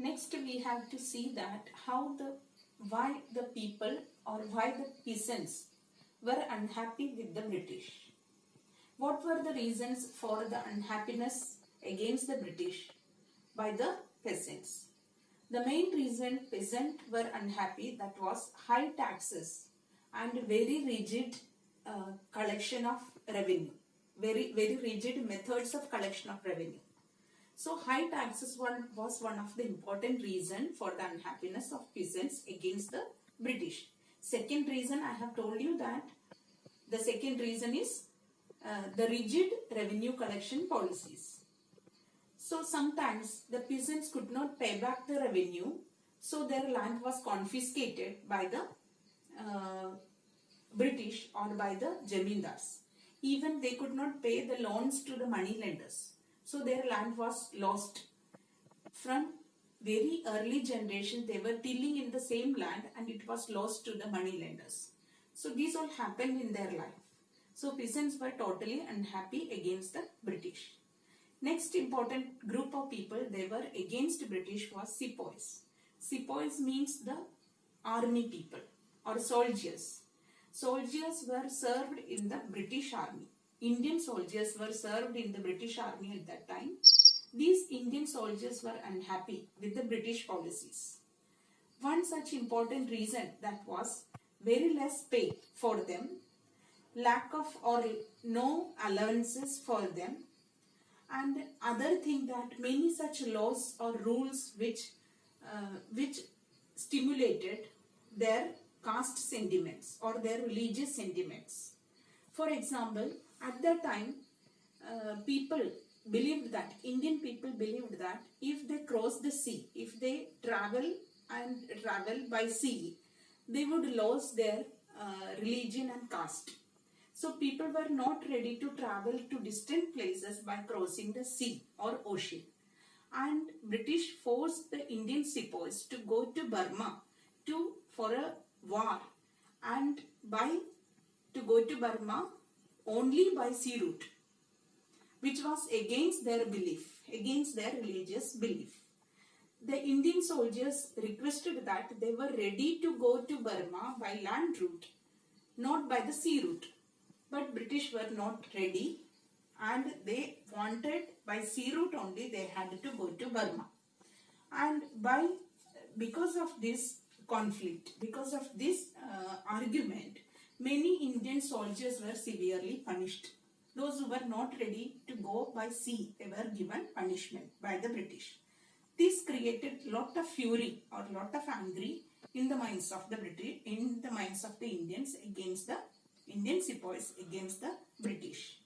Next we have to see that why the people or why the peasants were unhappy with the British. What were the reasons for the unhappiness against the British by the peasants? The main reason peasants were unhappy, that was high taxes and very rigid collection of revenue, very rigid methods of collection of revenue. So high taxes was one of the important reason for the unhappiness of peasants against the British. Second reason, I have told you that the second reason is the rigid revenue collection policies. So sometimes the peasants could not pay back the revenue, so their land was confiscated by the British or by the Jamindars. Even they could not pay the loans to the money lenders. So their land was lost. From very early generation, they were tilling in the same land and it was lost to the money lenders. So these all happened in their life. So peasants were totally unhappy against the British. Next important group of people they were against British was sepoys. Sepoys means the army people or soldiers. Soldiers were served in the British army. Indian soldiers were served in the British army at that time. These Indian soldiers were unhappy with the British policies. One such important reason that was very less pay for them, lack of or no allowances for them, and other thing that many such laws or rules which stimulated their caste sentiments or their religious sentiments. For example, at that time, Indian people believed that if they cross the sea, if they travel by sea, they would lose their religion and caste. So people were not ready to travel to distant places by crossing the sea or ocean. And British forced the Indian sepoys to go to Burma for a war, and to go to Burma only by sea route, which was against their belief, against their religious belief. The Indian soldiers requested that they were ready to go to Burma by land route, not by the sea route. But British were not ready and they wanted by sea route only, they had to go to Burma. And because of this conflict, because of this argument, many Indian soldiers were severely punished. Those who were not ready to go by sea, they were given punishment by the British. This created lot of fury or lot of anger in the minds of the British, in the minds of the Indians against the Indian sepoys against the British.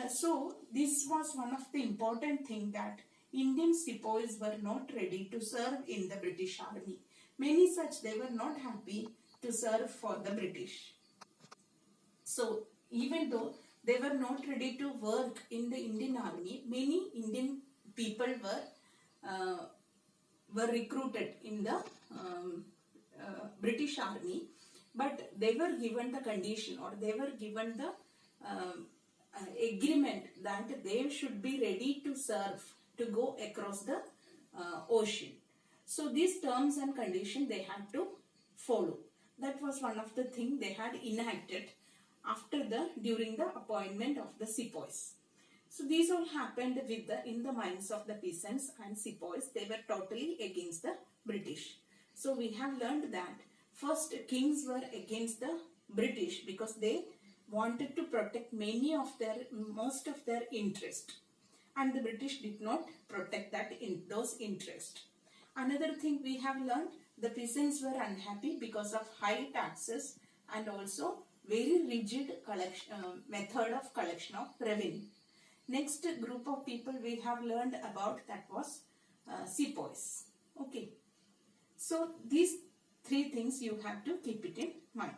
So this was one of the important thing, that Indian sepoys were not ready to serve in the British army. Many such, they were not happy to serve for the British. So even though they were not ready to work in the Indian army, many Indian people were recruited in the British army, but they were given the condition or they were given the agreement that they should be ready to serve, to go across the ocean. So these terms and conditions they had to follow. That was one of the things they had enacted during the appointment of the sepoys. So these all happened in the minds of the peasants and sepoys. They were totally against the British. So we have learned that first kings were against the British because they wanted to protect most of their interest, and the British did not protect those interests. Another thing we have learned, the peasants were unhappy because of high taxes and also very rigid method of collection of revenue. Next group of people we have learned about, that was sepoys. Okay. So these three things you have to keep it in mind.